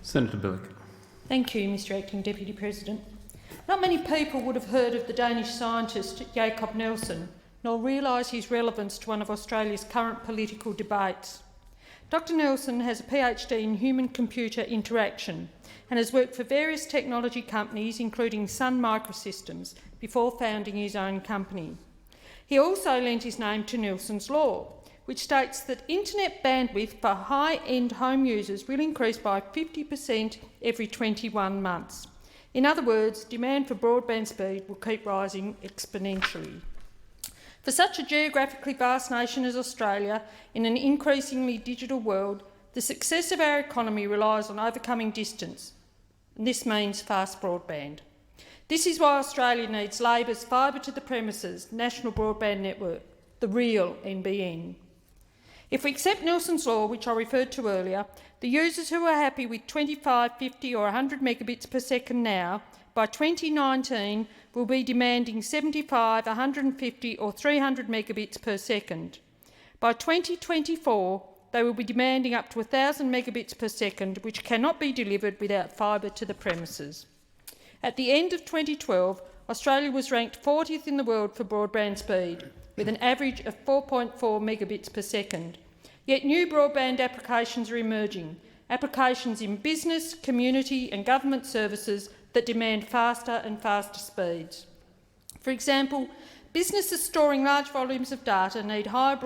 Senator BILYK. Thank you, Mr Acting Deputy President. Not many people would have heard of the Danish scientist Jacob Nielsen, nor realise his relevance to one of Australia's current political debates. Dr Nielsen has a PhD in human-computer interaction and has worked for various technology companies, including Sun Microsystems, before founding his own company. He also lent his name to Nielsen's Law, which states that internet bandwidth for high-end home users will increase by 50% every 21 months. In other words, demand for broadband speed will keep rising exponentially. For such a geographically vast nation as Australia, in an increasingly digital world, the success of our economy relies on overcoming distance, and this means fast broadband. This is why Australia needs Labor's fibre to the premises national broadband network, the real NBN. If we accept Nielsen's Law, which I referred to earlier, the users who are happy with 25, 50 or 100 megabits per second now, by 2019 will be demanding 75, 150 or 300 megabits per second. By 2024, they will be demanding up to 1,000 megabits per second, which cannot be delivered without fibre to the premises. At the end of 2012, Australia was ranked 40th in the world for broadband speed, with an average of 4.4 megabits per second. Yet new broadband applications are emerging, applications in business, community and government services that demand faster and faster speeds. For example, businesses storing large volumes of data need higher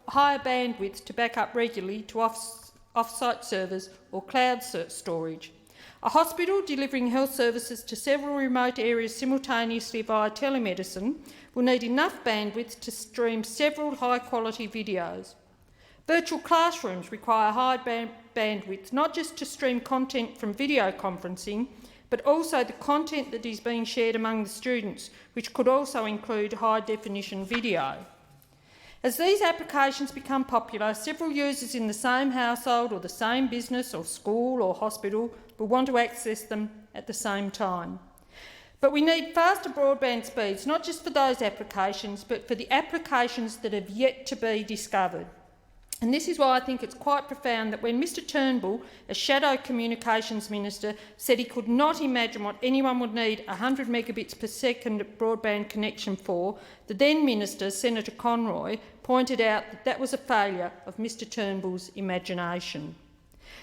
bandwidth to back up regularly to off-site servers or cloud storage. A hospital delivering health services to several remote areas simultaneously via telemedicine will need enough bandwidth to stream several high-quality videos. Virtual classrooms require high bandwidth, not just to stream content from video conferencing, but also the content that is being shared among the students, which could also include high-definition video. As these applications become popular, several users in the same household or the same business or school or hospital will want to access them at the same time. But we need faster broadband speeds, not just for those applications, but for the applications that have yet to be discovered. And this is why I think it's quite profound that when Mr Turnbull, as Shadow Communications Minister, said he could not imagine what anyone would need 100 megabits per second broadband connection for, the then Minister, Senator Conroy, pointed out that that was a failure of Mr Turnbull's imagination.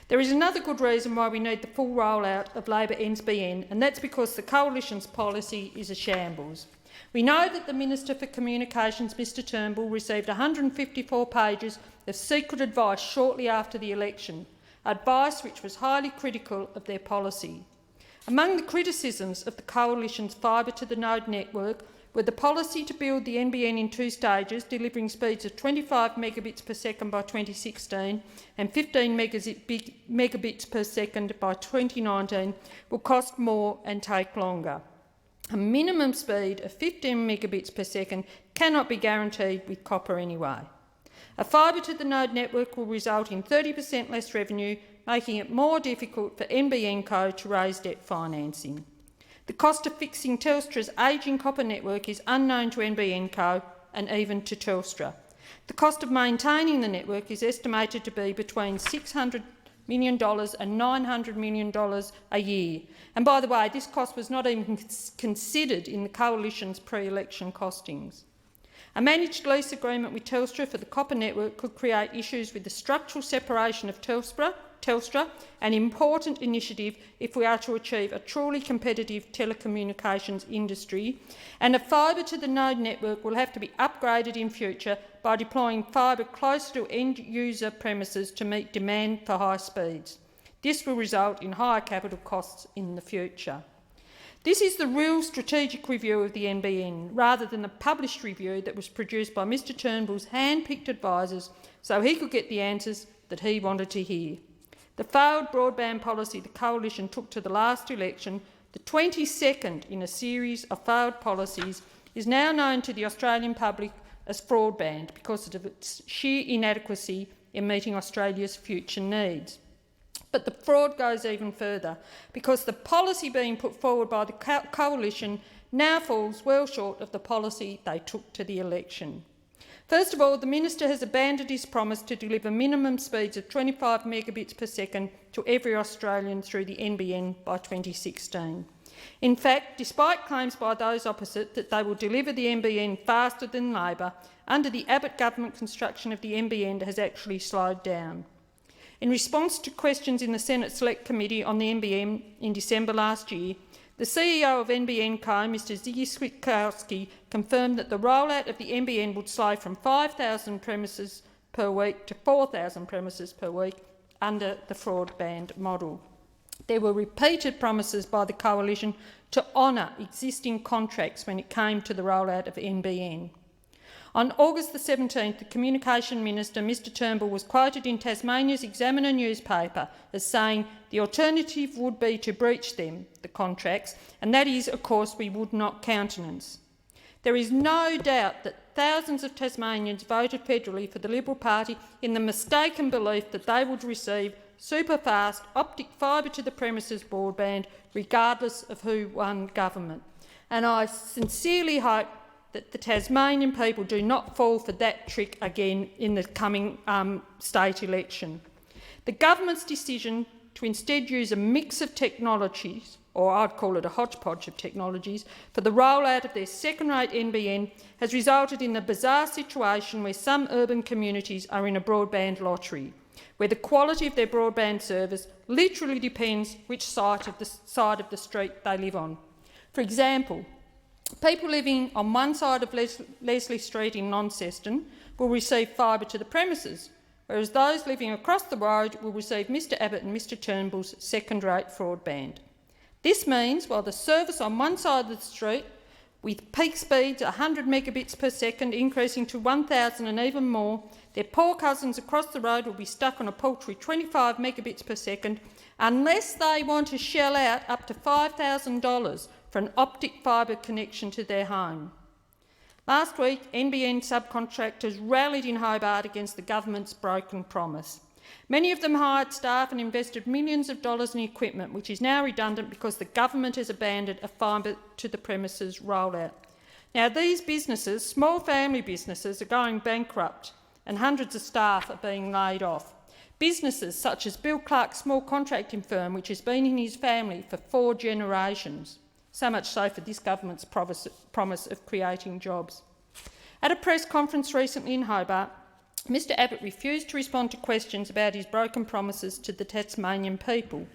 There is another good reason why we need the full rollout of Labor NBN, and that's because the Coalition's policy is a shambles. We know that the Minister for Communications, Mr Turnbull, received 154 pages of secret advice shortly after the election, advice which was highly critical of their policy. Among the criticisms of the Coalition's fibre to the node network were the policy to build the NBN in 2 stages, delivering speeds of 25 megabits per second by 2016 and 15 megabits per second by 2019, will cost more and take longer. A minimum speed of 15 megabits per second cannot be guaranteed with copper anyway. A fibre to the node network will result in 30% less revenue, making it more difficult for NBN Co to raise debt financing. The cost of fixing Telstra's ageing copper network is unknown to NBN Co and even to Telstra. The cost of maintaining the network is estimated to be between $600 million and $900 million a year. And by the way, this cost was not even considered in the Coalition's pre-election costings. A managed lease agreement with Telstra for the copper network could create issues with the structural separation of Telstra, an important initiative if we are to achieve a truly competitive telecommunications industry, and a fibre to the node network will have to be upgraded in future by deploying fibre closer to end-user premises to meet demand for high speeds. This will result in higher capital costs in the future. This is the real strategic review of the NBN, rather than the published review that was produced by Mr Turnbull's hand-picked advisers so he could get the answers that he wanted to hear. The failed broadband policy the Coalition took to the last election, the 22nd in a series of failed policies, is now known to the Australian public as fraudband because of its sheer inadequacy in meeting Australia's future needs. But the fraud goes even further, because the policy being put forward by the Coalition now falls well short of the policy they took to the election. First of all, the Minister has abandoned his promise to deliver minimum speeds of 25 megabits per second to every Australian through the NBN by 2016. In fact, despite claims by those opposite that they will deliver the NBN faster than Labor, under the Abbott government construction of the NBN has actually slowed down. In response to questions in the Senate Select Committee on the NBN in December last year, the CEO of NBN Co, Mr Ziggy Switkowski, confirmed that the rollout of the NBN would slow from 5,000 premises per week to 4,000 premises per week under the broadband model. There were repeated promises by the coalition to honour existing contracts when it came to the rollout of NBN. On August the 17th, the Communication Minister, Mr Turnbull, was quoted in Tasmania's Examiner newspaper as saying the alternative would be to breach them, the contracts, and that is, of course, we would not countenance. There is no doubt that thousands of Tasmanians voted federally for the Liberal Party in the mistaken belief that they would receive super-fast optic fibre to the premises broadband regardless of who won government. And I sincerely hope that the Tasmanian people do not fall for that trick again in the coming state election. The government's decision to instead use a mix of technologies, or I'd call it a hodgepodge of technologies, for the rollout of their second-rate NBN has resulted in a bizarre situation where some urban communities are in a broadband lottery, where the quality of their broadband service literally depends which side of the street they live on. For example, people living on one side of Leslie Street in Launceston will receive fibre to the premises, whereas those living across the road will receive Mr Abbott and Mr Turnbull's second-rate broadband. This means while the service on one side of the street, with peak speeds 100 megabits per second increasing to 1,000 and even more, their poor cousins across the road will be stuck on a paltry 25 megabits per second unless they want to shell out up to $5,000 for an optic fibre connection to their home. Last week, NBN subcontractors rallied in Hobart against the government's broken promise. Many of them hired staff and invested millions of dollars in equipment, which is now redundant because the government has abandoned a fibre to the premises rollout. Now, these businesses, small family businesses, are going bankrupt and hundreds of staff are being laid off. Businesses such as BILYK small contracting firm, which has been in his family for 4 generations. So much so for this government's promise of creating jobs. At a press conference recently in Hobart, Mr Abbott refused to respond to questions about his broken promises to the Tasmanian people.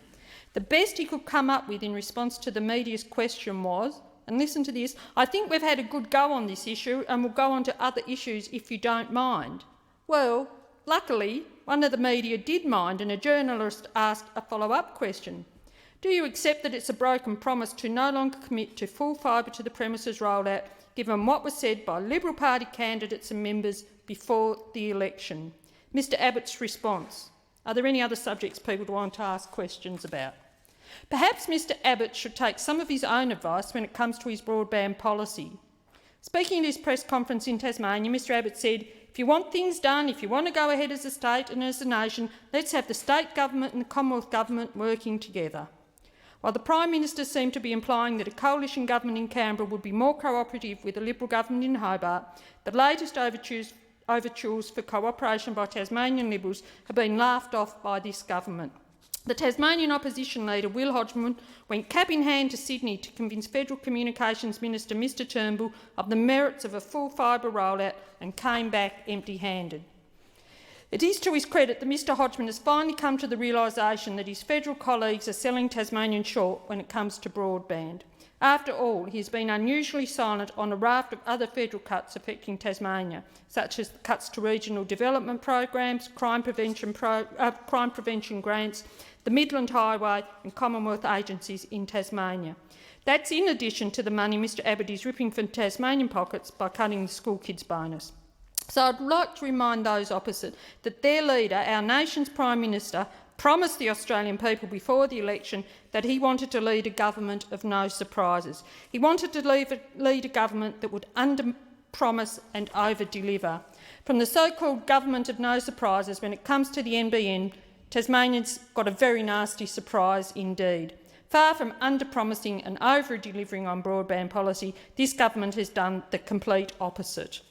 The best he could come up with in response to the media's question was, and listen to this, "I think we've had a good go on this issue and we'll go on to other issues if you don't mind." Well, luckily, one of the media did mind and a journalist asked a follow-up question. Do you accept that it's a broken promise to no longer commit to full fibre to the premises rollout, given what was said by Liberal Party candidates and members before the election? Mr Abbott's response. Are there any other subjects people want to ask questions about? Perhaps Mr Abbott should take some of his own advice when it comes to his broadband policy. Speaking at his press conference in Tasmania, Mr Abbott said, "If you want things done, if you want to go ahead as a state and as a nation, let's have the state government and the Commonwealth government working together." While the Prime Minister seemed to be implying that a coalition government in Canberra would be more cooperative with a Liberal government in Hobart, the latest overtures for cooperation by Tasmanian Liberals have been laughed off by this government. The Tasmanian opposition leader, Will Hodgman, went cap in hand to Sydney to convince Federal Communications Minister Mr Turnbull of the merits of a full fibre rollout and came back empty-handed. It is to his credit that Mr Hodgman has finally come to the realisation that his federal colleagues are selling Tasmanian short when it comes to broadband. After all, he has been unusually silent on a raft of other federal cuts affecting Tasmania, such as cuts to regional development programs, crime prevention grants, the Midland Highway and Commonwealth agencies in Tasmania. That's in addition to the money Mr Abbott is ripping from Tasmanian pockets by cutting the school kids bonus. So I'd like to remind those opposite that their leader, our nation's Prime Minister, promised the Australian people before the election that he wanted to lead a government of no surprises. He wanted to lead a government that would under-promise and over-deliver. From the so-called government of no surprises, when it comes to the NBN, Tasmanians got a very nasty surprise indeed. Far from under-promising and over-delivering on broadband policy, this government has done the complete opposite.